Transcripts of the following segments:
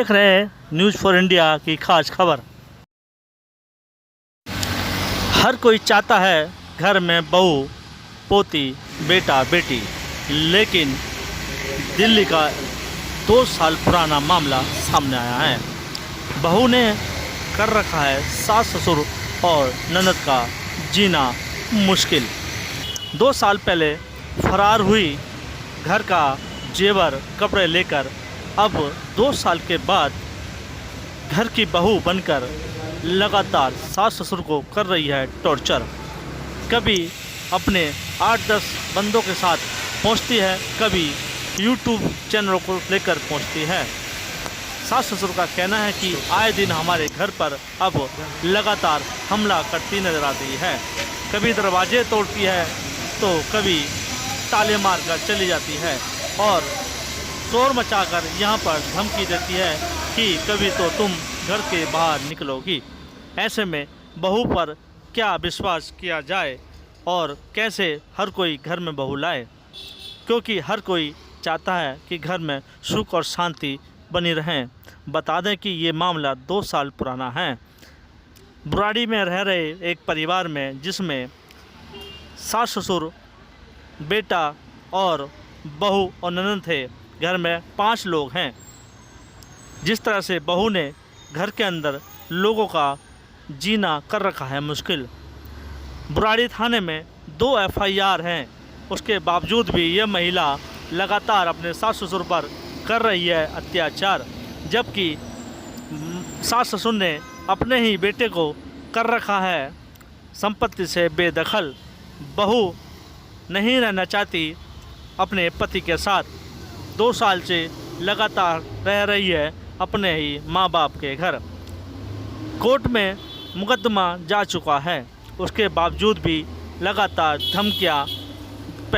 देख रहे हैं न्यूज़ फॉर इंडिया की खास खबर। हर कोई चाहता है घर में बहू, पोती, बेटा, बेटी, लेकिन दिल्ली का 2 साल पुराना मामला सामने आया है। बहू ने कर रखा है सास ससुर और ननद का जीना मुश्किल। 2 साल पहले फरार हुई घर का जेवर कपड़े लेकर अब 2 साल के बाद घर की बहू बनकर लगातार सास ससुर को कर रही है टॉर्चर। कभी अपने 8-10 बंदों के साथ पहुंचती है, कभी यूट्यूब चैनलों को लेकर पहुंचती है। सास ससुर का कहना है कि आए दिन हमारे घर पर अब लगातार हमला करती नजर आती है। कभी दरवाजे तोड़ती है तो कभी ताले मारकर चली जाती है और शोर मचाकर यहाँ पर धमकी देती है कि कभी तो तुम घर के बाहर निकलोगी। ऐसे में बहू पर क्या विश्वास किया जाए और कैसे हर कोई घर में बहू लाए, क्योंकि हर कोई चाहता है कि घर में सुख और शांति बनी रहें। बता दें कि ये मामला 2 साल पुराना है। बुराड़ी में रह रहे एक परिवार में, जिसमें सास ससुर, बेटा और बहू और ननद थे। घर में 5 लोग हैं। जिस तरह से बहू ने घर के अंदर लोगों का जीना कर रखा है मुश्किल। बुराड़ी थाने में 2 एफआईआर हैं, उसके बावजूद भी यह महिला लगातार अपने सास ससुर पर कर रही है अत्याचार। जबकि सास ससुर ने अपने ही बेटे को कर रखा है संपत्ति से बेदखल। बहू नहीं रहना चाहती अपने पति के साथ, 2 साल से लगातार रह रही है अपने ही माँ बाप के घर। कोर्ट में मुकदमा जा चुका है, उसके बावजूद भी लगातार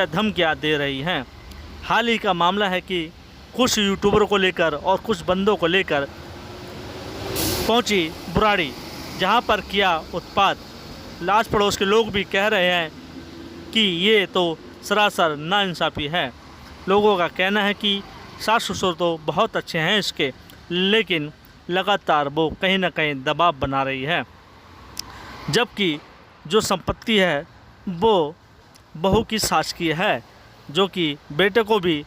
धमकियाँ दे रही हैं। हाल ही का मामला है कि कुछ यूट्यूबरों को लेकर और कुछ बंदों को लेकर पहुंची बुराड़ी, जहां पर किया उत्पात। आस पड़ोस के लोग भी कह रहे हैं कि ये तो सरासर नाइंसाफ़ी है। लोगों का कहना है कि सास ससुर तो बहुत अच्छे हैं इसके, लेकिन लगातार वो कहीं ना कहीं दबाव बना रही है। जबकि जो संपत्ति है वो बहू की सास की है, जो कि बेटे को भी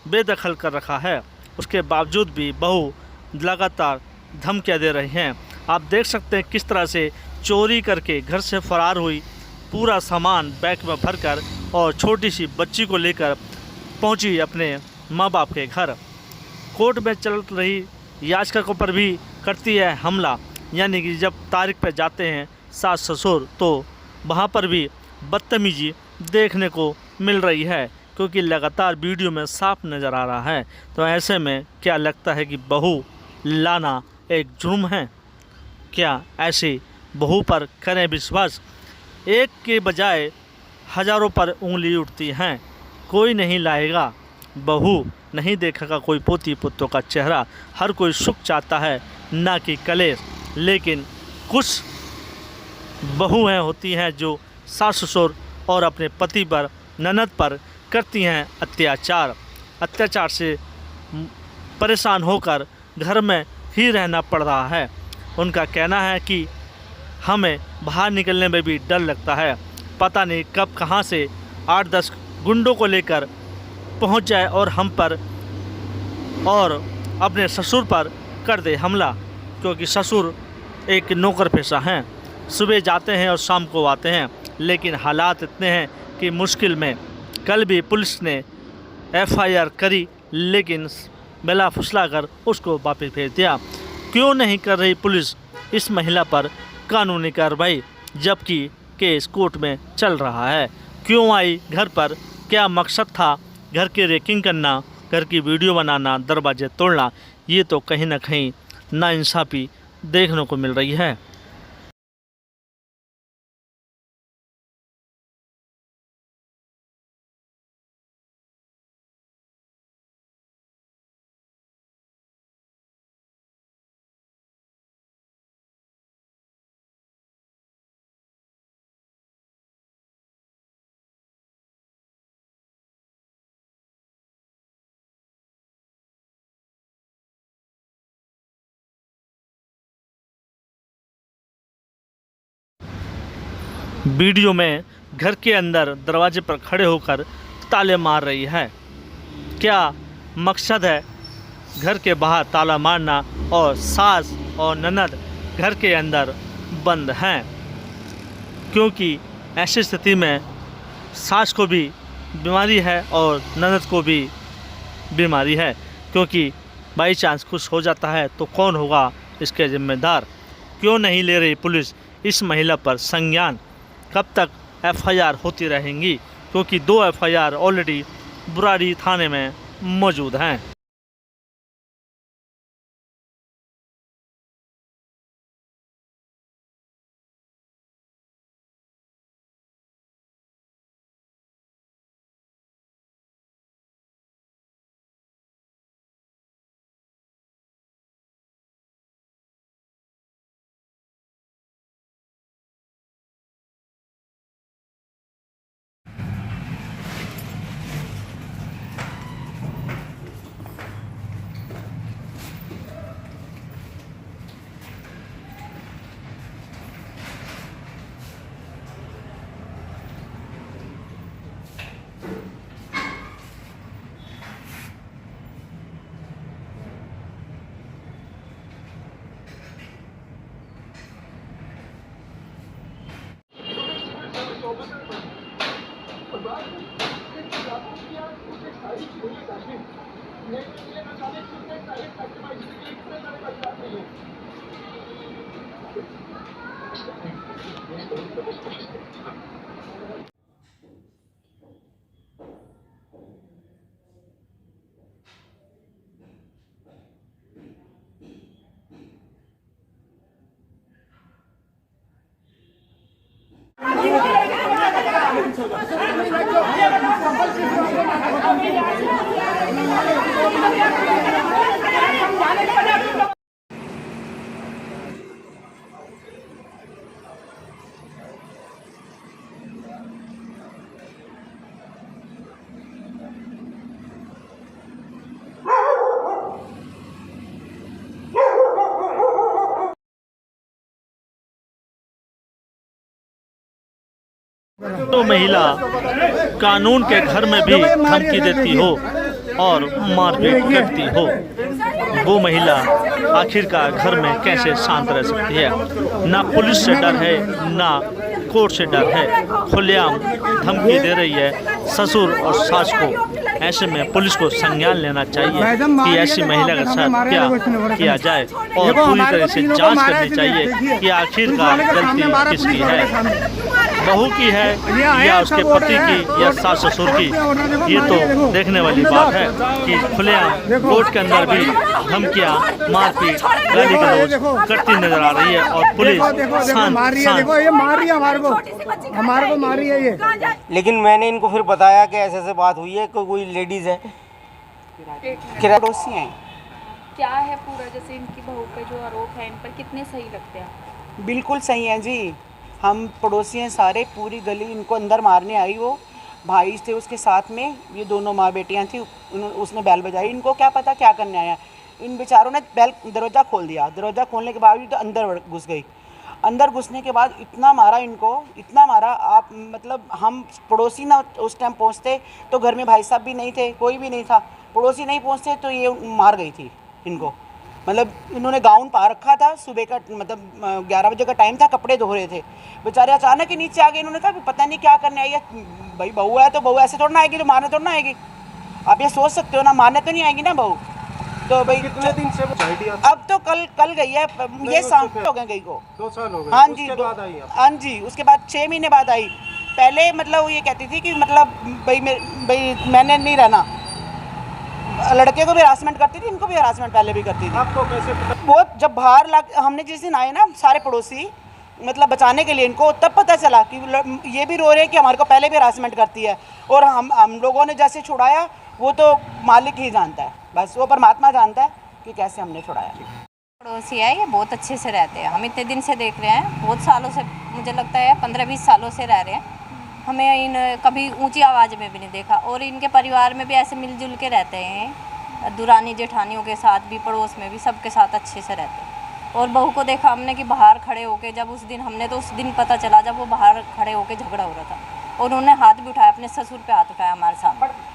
बेदखल कर रखा है। उसके बावजूद भी बहू लगातार धमकियाँ दे रही हैं। आप देख सकते हैं किस तरह से चोरी करके घर से फरार हुई, पूरा सामान बैग में भरकर और छोटी सी बच्ची को लेकर पहुंची अपने माँ बाप के घर। कोर्ट में चल रही याचिका पर भी करती है हमला, यानी कि जब तारीख पर जाते हैं सास ससुर तो वहाँ पर भी बदतमीजी देखने को मिल रही है, क्योंकि लगातार वीडियो में साफ नज़र आ रहा है। तो ऐसे में क्या लगता है कि बहू लाना एक जुर्म है? क्या ऐसी बहू पर करें विश्वास? एक के बजाय हज़ारों पर उंगली उठती हैं। कोई नहीं लाएगा बहू, नहीं देखेगा कोई पोती पुत्रों का चेहरा। हर कोई सुख चाहता है, ना कि कलेश। लेकिन कुछ बहुएं होती हैं जो सास ससुर और अपने पति पर, ननद पर करती हैं अत्याचार से परेशान होकर घर में ही रहना पड़ रहा है। उनका कहना है कि हमें बाहर निकलने में भी डर लगता है, पता नहीं कब कहां से 8-10 गुंडों को लेकर पहुंच जाए और हम पर और अपने ससुर पर कर दे हमला, क्योंकि ससुर एक नौकर पेशा हैं, सुबह जाते हैं और शाम को आते हैं। लेकिन हालात इतने हैं कि मुश्किल में। कल भी पुलिस ने एफआईआर करी, लेकिन बेला फुसला कर उसको वापस भेज दिया। क्यों नहीं कर रही पुलिस इस महिला पर कानूनी कार्रवाई, जबकि केस कोर्ट में चल रहा है? क्यों आई घर पर? क्या मकसद था घर की रेकिंग करना, घर की वीडियो बनाना, दरवाजे तोड़ना? ये तो कहीं ना कहीं नाइंसाफ़ी देखने को मिल रही है। वीडियो में घर के अंदर दरवाजे पर खड़े होकर ताले मार रही है। क्या मकसद है घर के बाहर ताला मारना और सास और ननद घर के अंदर बंद हैं? क्योंकि ऐसी स्थिति में सास को भी बीमारी है और ननद को भी बीमारी है, क्योंकि बाई चांस कुछ हो जाता है तो कौन होगा इसके जिम्मेदार? क्यों नहीं ले रही पुलिस इस महिला पर संज्ञान? कब तक एफआईआर होती रहेंगी? क्योंकि 2 एफआईआर ऑलरेडी बुराड़ी थाने में मौजूद हैं। तो महिला कानून के घर में भी धमकी देती हो और मारपीट करती हो, वो महिला आखिरकार घर में कैसे शांत रह सकती है? ना पुलिस से डर है, ना कोर्ट से डर है, खुलेआम धमकी दे रही है ससुर और सास को। ऐसे में पुलिस को संज्ञान लेना चाहिए कि ऐसी महिला के साथ क्या किया जाए और पूरी तरह से जांच करनी चाहिए कि आखिरकार गलती किसकी है, बहू की है या उसके पति की या सास ससुर की। ये तो देखने वाली बात है कि खुलेआम कोर्ट के अंदर भी धमकियां, मारपीट, गाली गलौज करती नजर आ रही है और पुलिस हमारे को मारी है ये। लेकिन मैंने इनको फिर बताया कि ऐसे ऐसे बात हुई है, कोई लेडीज है पड़ोसी हैं। क्या है पूरा, जैसे इनकी बहू पे जो आरोप है इन पर, कितने सही लगते हैं? बिल्कुल सही है जी, हम पड़ोसी हैं सारे, पूरी गली इनको अंदर मारने आई। वो भाई थे उसके साथ में, ये दोनों माँ बेटियां थी, उसने बैल बजाई। इनको क्या पता क्या करने आया, इन बेचारों ने बैल दरवाज़ा खोल दिया। दरवाज़ा खोलने के बावजूद तो अंदर घुस गई। अंदर घुसने के बाद इतना मारा इनको, इतना मारा, आप मतलब हम पड़ोसी ना उस टाइम पहुंचते तो घर में भाई साहब भी नहीं थे, कोई भी नहीं था, पड़ोसी नहीं पहुंचते तो ये मार गई थी इनको। मतलब इन्होंने गाउन पा रखा था, सुबह का मतलब 11 बजे का टाइम था, कपड़े धो रहे थे, बेचारे अचानक ही नीचे आ गए। इन्होंने कहा पता नहीं क्या करने आई है, भाई बहू है तो बहू ऐसे थोड़ा ना आएगी, तो मारने थोड़ा ना आएगी। आप ये सोच सकते हो ना, मारने तो नहीं आएगी ना बहू। तो भाई कितने दिन से अब तो कल गई है, ये शाम हो गए गई को 2 साल हो गए। हाँ जी, उसके बाद आई आप? हाँ जी, उसके बाद 6 महीने बाद आई। पहले मतलब वो ये कहती थी कि मतलब भाई मैंने नहीं रहना, लड़के को भी हरासमेंट करती थी, इनको भी हरासमेंट पहले भी करती थी। आपको कैसे पता? वो जब बाहर हमने जिस दिन आए ना सारे पड़ोसी मतलब बचाने के लिए इनको, तब पता चला कि ये भी रो रहे हैं कि हमारे को पहले भी हरासमेंट करती है। और हम लोगों ने जैसे छुड़ाया वो तो मालिक ही जानता है, बस वो परमात्मा जानता है कि कैसे हमने छुड़ाया। पड़ोसी है, ये बहुत अच्छे से रहते हैं, हम इतने दिन से देख रहे हैं, बहुत सालों से, मुझे लगता है 15-20 सालों से रह रहे हैं। हमें इन कभी ऊंची आवाज़ में भी नहीं देखा, और इनके परिवार में भी ऐसे मिलजुल के रहते हैं, दुरानी जेठानियों के साथ भी, पड़ोस में भी, सबके साथ अच्छे से रहते हैं। और बहू को देखा हमने कि बाहर खड़े होके, जब उस दिन हमने तो उस दिन पता चला जब वो बाहर खड़े होके झगड़ा हो रहा था, और उन्होंने हाथ भी उठाया, अपने ससुर पे हाथ उठाया हमारे सामने।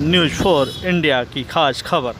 न्यूज़ 4 इंडिया की खास खबर।